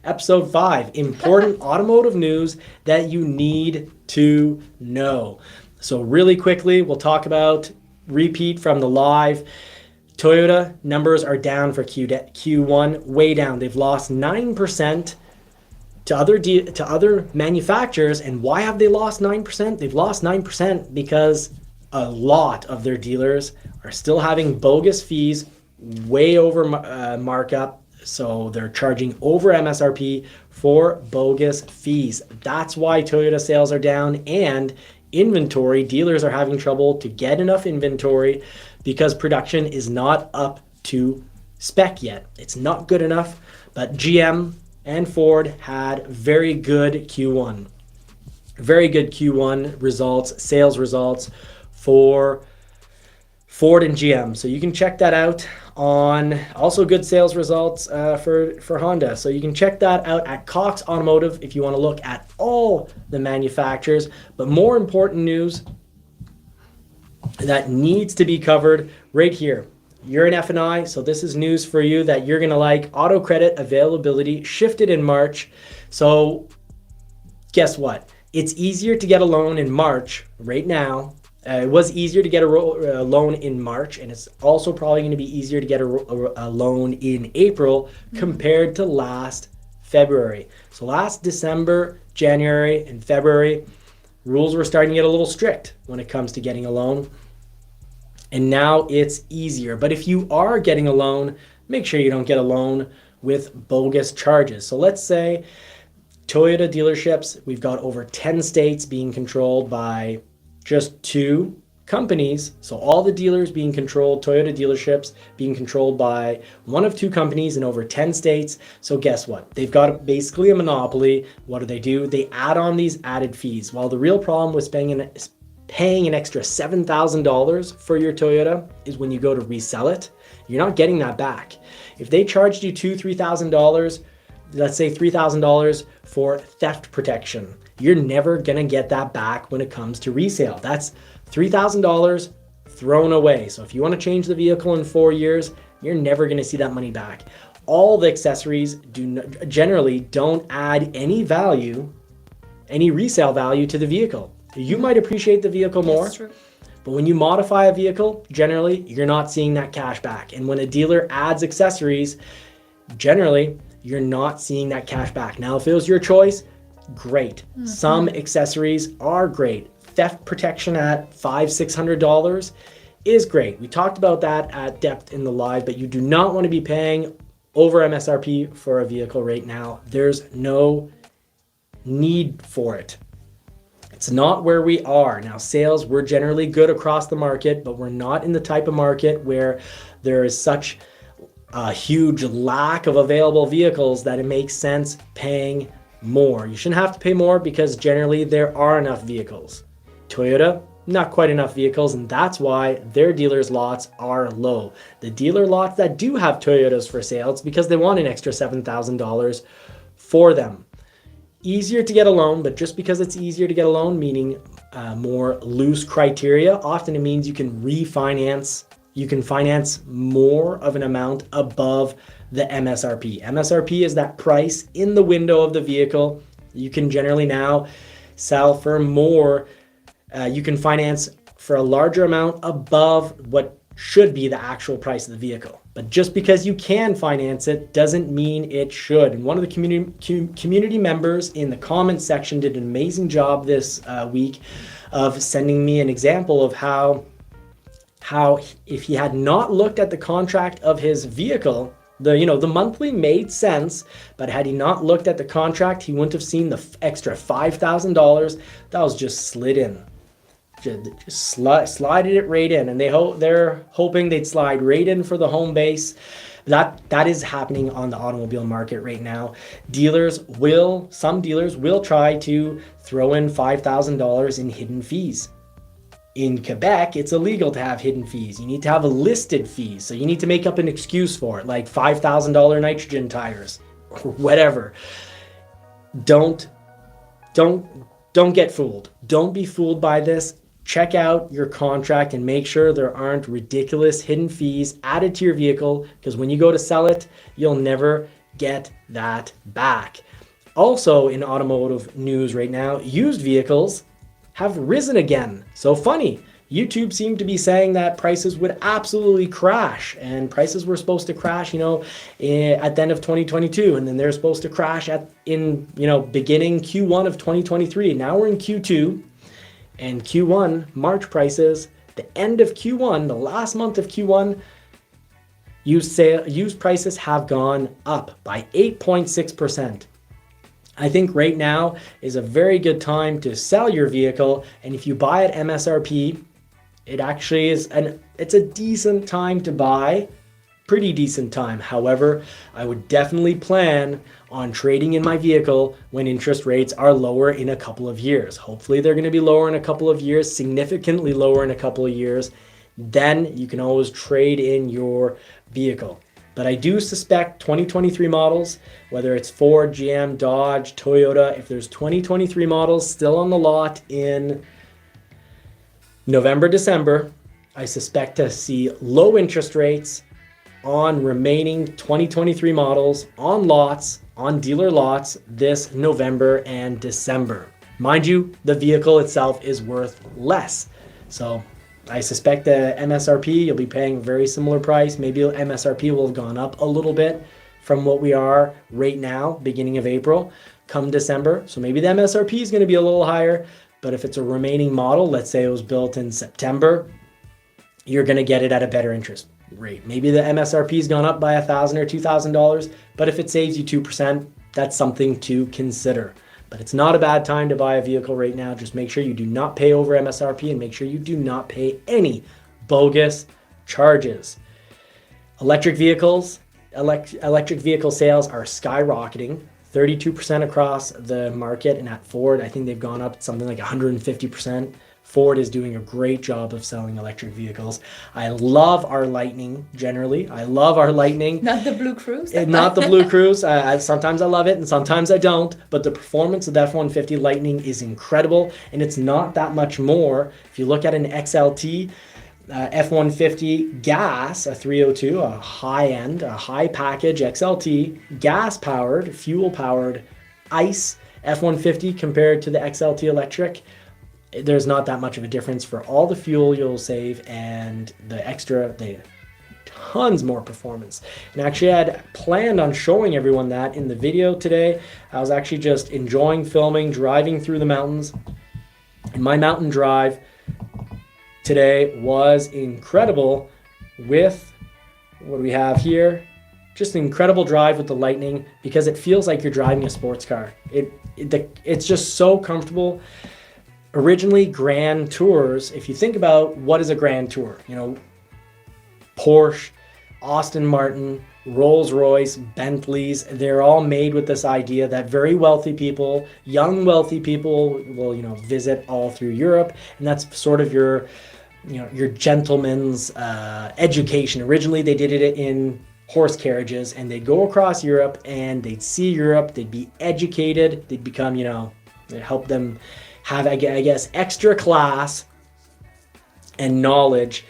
Episode 5, important automotive news that you need to know. So really quickly, we'll talk about repeat from the live. Toyota numbers are down for Q1, way down. They've lost 9% to other manufacturers. And why have they lost 9%? They've lost 9% because a lot of their dealers are still having bogus fees, way over markup. So they're charging over MSRP for bogus fees. That's why Toyota sales are down, and inventory, dealers are having trouble to get enough inventory because production is not up to spec yet. It's not good enough, but GM and Ford had very good Q1. Very good Q1 results, sales results for Ford and GM. So you can check that out on also good sales results for Honda. So you can check that out at Cox Automotive if you want to look at all the manufacturers. But more important news that needs to be covered right here. You're an F&I, so this is news for you that you're going to like. Auto credit availability shifted in March. So guess what? It's easier to get a loan in March right now. It was easier to get a loan in March, and it's also probably going to be easier to get a loan in April compared to last February. So last December, January, and February, rules were starting to get a little strict when it comes to getting a loan. And now it's easier. But if you are getting a loan, make sure you don't get a loan with bogus charges. So let's say Toyota dealerships, we've got over 10 states being controlled by just 2 companies. So all the dealers being controlled, Toyota dealerships being controlled by 1 of 2 companies in over 10 states. So guess what? They've got basically a monopoly. What do? They add on these added fees. While the real problem with paying an extra $7,000 for your Toyota is when you go to resell it, you're not getting that back. If they charged you $2,000-$3,000, let's say $3,000 for theft protection, you're never gonna get that back when it comes to resale. That's $3,000 thrown away. So if you wanna change the vehicle in 4 years, you're never gonna see that money back. All the accessories generally don't add any value, any resale value to the vehicle. You might appreciate the vehicle more, but when you modify a vehicle, generally, you're not seeing that cash back. And when a dealer adds accessories, generally, you're not seeing that cash back. Now, if it was your choice, great. Some accessories are great. Theft protection at $500-$600 is great. We talked about that at depth in the live, but you do not want to be paying over MSRP for a vehicle right now. There's no need for it. It's not where we are. Now, sales, we're generally good across the market, but we're not in the type of market where there is such a huge lack of available vehicles that it makes sense paying more. You shouldn't have to pay more because generally there are enough vehicles. Toyota, not quite enough vehicles, and that's why their dealers' lots are low. The dealer lots that do have Toyotas for sale, it's because they want an extra $7,000 for them. Easier to get a loan, but just because it's easier to get a loan, meaning more loose criteria, often it means you can refinance. You can finance more of an amount above the MSRP. MSRP is that price in the window of the vehicle. You can generally now sell for more. You can finance for a larger amount above what should be the actual price of the vehicle. But just because you can finance it doesn't mean it should. And one of the community members in the comments section did an amazing job this week of sending me an example of how if he had not looked at the contract of his vehicle, the monthly made sense, but had he not looked at the contract, he wouldn't have seen the extra $5,000 that was just slid in. Just slided it right in, and they're hoping they'd slide right in for the home base. That is happening on the automobile market right now. Some dealers will try to throw in $5,000 in hidden fees. In Quebec, it's illegal to have hidden fees. You need to have a listed fee, so you need to make up an excuse for it, like $5,000 nitrogen tires or whatever. Don't get fooled. Don't be fooled by this. Check out your contract and make sure there aren't ridiculous hidden fees added to your vehicle, because when you go to sell it, you'll never get that back. Also in automotive news right now, used vehicles have risen again. So funny. YouTube seemed to be saying that prices would absolutely crash, and prices were supposed to crash, at the end of 2022, and then they're supposed to crash beginning Q1 of 2023. Now we're in Q2, and Q1 March prices, the end of Q1, the last month of Q1, used prices have gone up by 8.6%. I think right now is a very good time to sell your vehicle, and if you buy at MSRP, it actually is it's a decent time to buy, pretty decent time. However, I would definitely plan on trading in my vehicle when interest rates are lower in a couple of years. Hopefully they're going to be lower in a couple of years, significantly lower in a couple of years. Then you can always trade in your vehicle. But I do suspect 2023 models, whether it's Ford, GM, Dodge, Toyota, if there's 2023 models still on the lot in November, December, I suspect to see low interest rates on remaining 2023 models on lots, on dealer lots this November and December. Mind you, the vehicle itself is worth less. So I suspect the MSRP, you'll be paying a very similar price. Maybe MSRP will have gone up a little bit from what we are right now, beginning of April, come December. So maybe the MSRP is going to be a little higher. But if it's a remaining model, let's say it was built in September, you're going to get it at a better interest rate. Maybe the MSRP has gone up by $1,000 or $2,000, but if it saves you 2%, that's something to consider. But it's not a bad time to buy a vehicle right now. Just make sure you do not pay over MSRP and make sure you do not pay any bogus charges. Electric vehicle sales are skyrocketing. 32% across the market, and at Ford, I think they've gone up something like 150%. Ford is doing a great job of selling electric vehicles. I love our Lightning, generally. I love our Lightning. Not the Blue Cruise? Not the Blue Cruise. Sometimes I love it and sometimes I don't, but the performance of the F-150 Lightning is incredible, and it's not that much more. If you look at an XLT, F-150 gas, a 302, a high-end, a high-package XLT, gas-powered, fuel-powered ICE F-150 compared to the XLT electric, there's not that much of a difference for all the fuel you'll save and the tons more performance. And actually I had planned on showing everyone that in the video today. I was actually just enjoying filming, driving through the mountains. And my mountain drive today was incredible with what do we have here? Just an incredible drive with the Lightning because it feels like you're driving a sports car. It's just so comfortable. Originally, Grand Tours, if you think about what is a Grand Tour, Porsche, Aston Martin, Rolls-Royce, Bentleys, they're all made with this idea that very wealthy people, young wealthy people will, visit all through Europe, and that's sort of your gentleman's education. Originally, they did it in horse carriages, and they'd go across Europe, and they'd see Europe, they'd be educated, they'd become, it helped them have, I guess, extra class and knowledge.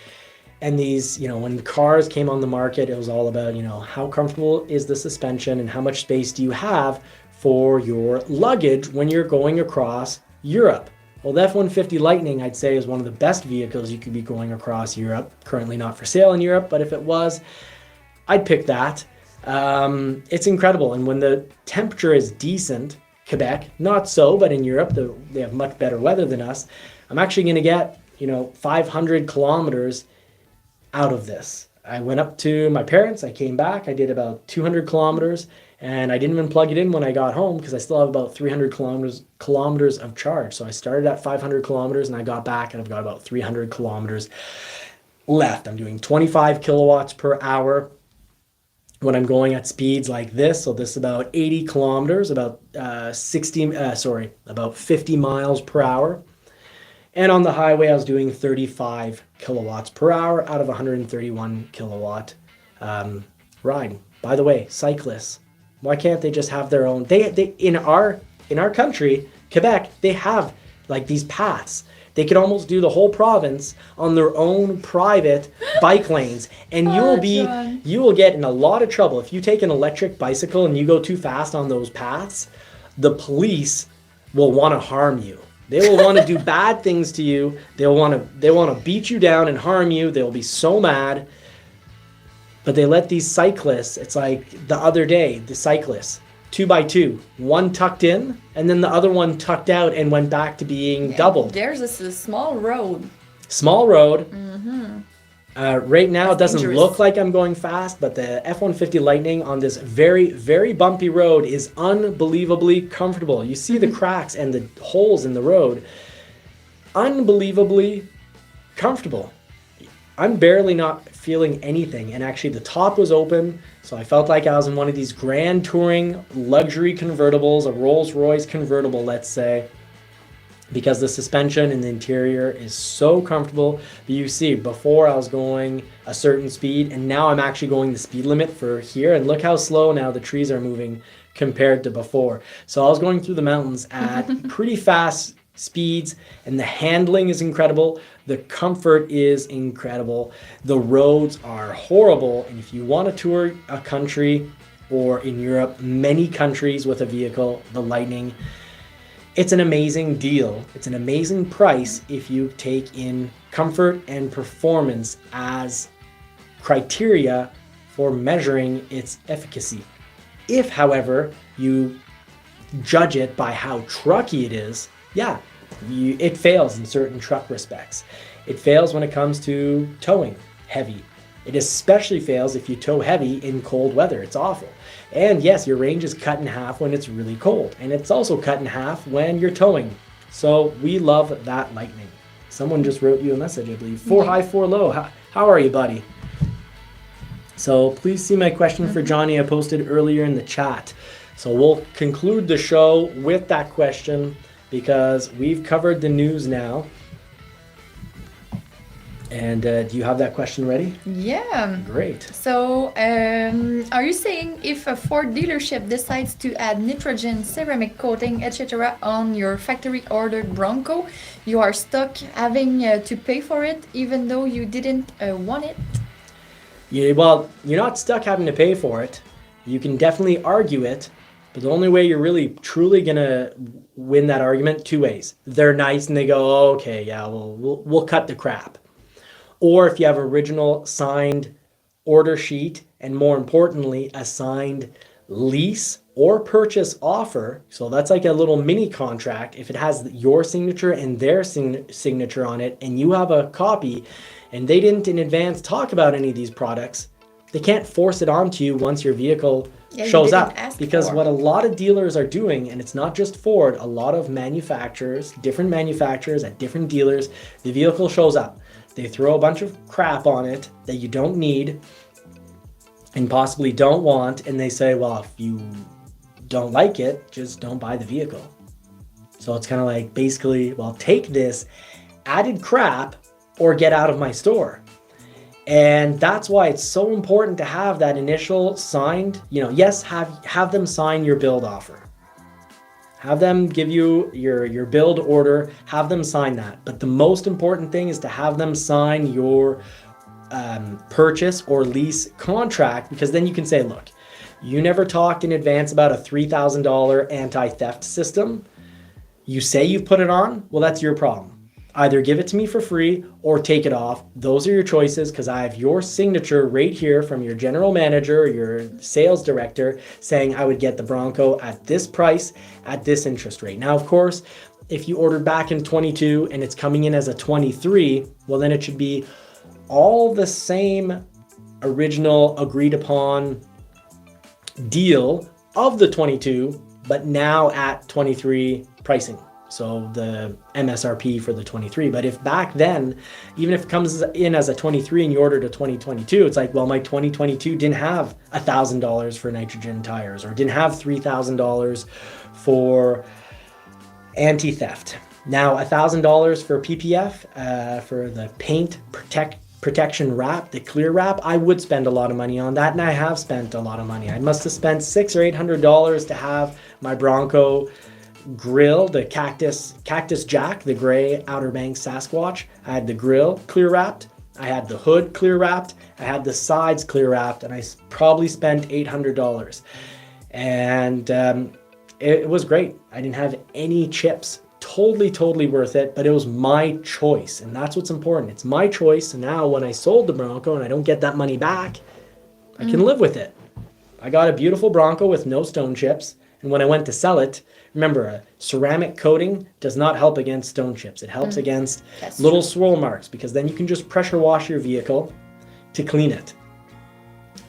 And these, when the cars came on the market, it was all about, how comfortable is the suspension and how much space do you have for your luggage when you're going across Europe. Well, the F-150 Lightning, I'd say, is one of the best vehicles you could be going across Europe. Currently not for sale in Europe, but if it was, I'd pick that. It's incredible. And when the temperature is decent, Quebec, not so, but in Europe, they have much better weather than us. I'm actually going to get, 500 kilometers out of this. I went up to my parents, I came back, I did about 200 kilometers, and I didn't even plug it in when I got home because I still have about 300 kilometers of charge. So I started at 500 kilometers and I got back and I've got about 300 kilometers left. I'm doing 25 kilowatts per hour when I'm going at speeds like this. So this is about 80 kilometers, about 50 miles per hour. And on the highway, I was doing 35 kilowatts per hour out of 131 kilowatt ride. By the way, cyclists, why can't they just have their own? They in our country, Quebec, they have like these paths. They could almost do the whole province on their own private bike lanes, and you will get in a lot of trouble if you take an electric bicycle and you go too fast on those paths. The police will want to harm you. They will want to do bad things to you. They want to beat you down and harm you. They'll be so mad. But they let these cyclists, it's like the other day, the cyclists, 2x2, one tucked in and then the other one tucked out and went back to being doubled. There's a small road. Small road. Mm-hmm. Right now it doesn't dangerous. look like I'm going fast, but the F-150 Lightning on this very, very bumpy road is unbelievably comfortable. You see the cracks and the holes in the road. Unbelievably comfortable. I'm barely not feeling anything, and actually the top was open, so I felt like I was in one of these grand touring luxury convertibles, a Rolls-Royce convertible, let's say, because the suspension in the interior is so comfortable. But you see, before I was going a certain speed, and now I'm actually going the speed limit for here, and look how slow now the trees are moving compared to before. So I was going through the mountains at pretty fast speeds, and the handling is incredible. The comfort is incredible. The roads are horrible, and if you want to tour a country, or in Europe, many countries with a vehicle, the Lightning, it's an amazing deal. It's an amazing price if you take in comfort and performance as criteria for measuring its efficacy. If, however, you judge it by how trucky it is, yeah, it fails in certain truck respects. It fails when it comes to towing heavy. It especially fails if you tow heavy in cold weather. It's awful. And yes, your range is cut in half when it's really cold. And it's also cut in half when you're towing. So we love that Lightning. Someone just wrote you a message, I believe. 4 high, 4 low. How are you, buddy? So please see my question for Johnny I posted earlier in the chat. So we'll conclude the show with that question, because we've covered the news now. And do you have that question ready? Yeah. Great. So, are you saying if a Ford dealership decides to add nitrogen, ceramic coating, etc. on your factory-ordered Bronco, you are stuck having to pay for it even though you didn't want it? Yeah, well, you're not stuck having to pay for it. You can definitely argue it. But the only way you're really truly gonna win that argument, two ways. They're nice and they go, oh, okay, yeah, we'll cut the crap. Or if you have original signed order sheet, and more importantly, a signed lease or purchase offer. So that's like a little mini contract. If it has your signature and their signature on it, and you have a copy, and they didn't in advance talk about any of these products, they can't force it onto you once your vehicle shows up. Because what a lot of dealers are doing, and it's not just Ford, a lot of manufacturers, different manufacturers at different dealers, the vehicle shows up. They throw a bunch of crap on it that you don't need and possibly don't want, and they say, well, if you don't like it, just don't buy the vehicle. So it's kind of like, basically, well, take this added crap or get out of my store. And that's why it's so important to have that initial signed, yes, have them sign your build offer. Have them give you your build order, have them sign that. But the most important thing is to have them sign your purchase or lease contract, because then you can say, look, you never talked in advance about a $3,000 anti-theft system. You say you've put it on, well, that's your problem. Either give it to me for free or take it off. Those are your choices, because I have your signature right here from your general manager or your sales director saying I would get the Bronco at this price, at this interest rate. Now, of course, if you ordered back in 22 and it's coming in as a 23, well, then it should be all the same original agreed upon deal of the 22, but now at 23 pricing. So the MSRP for the 23. But if back then, even if it comes in as a 23 and you ordered a 2022, it's like, well, my 2022 didn't have $1,000 for nitrogen tires, or didn't have $3,000 for anti-theft. Now, $1,000 for PPF, for the paint protection wrap, the clear wrap, I would spend a lot of money on that, and I have spent a lot of money. I must have spent $600 or $800 to have my Bronco grill, the Cactus Jack, the gray Outer Banks Sasquatch. I had the grill clear wrapped. I had the hood clear wrapped. I had the sides clear wrapped, and I probably spent $800. And it was great. I didn't have any chips. Totally worth it, but it was my choice, and that's what's important. It's my choice, and now when I sold the Bronco and I don't get that money back, I can live with it. I got a beautiful Bronco with no stone chips, and when I went to sell it, remember, a ceramic coating does not help against stone chips. It helps against little swirl marks, because then you can just pressure wash your vehicle to clean it.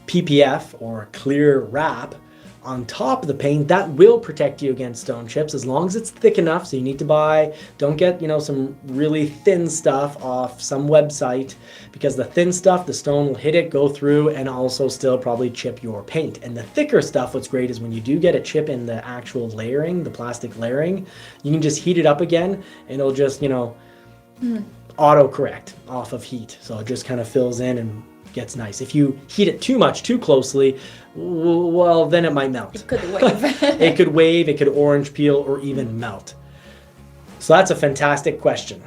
PPF, or clear wrap, on top of the paint, that will protect you against stone chips as long as it's thick enough. So you need to buy, don't get, some really thin stuff off some website, because the thin stuff, the stone will hit it, go through, and also still probably chip your paint. And the thicker stuff, what's great is when you do get a chip in the actual layering, the plastic layering, you can just heat it up again, and it'll just, auto correct off of heat. So it just kind of fills in and gets nice. If you heat it too much, too closely, well, then it might melt. It could wave. It could wave, it could orange peel, or even melt. So that's a fantastic question.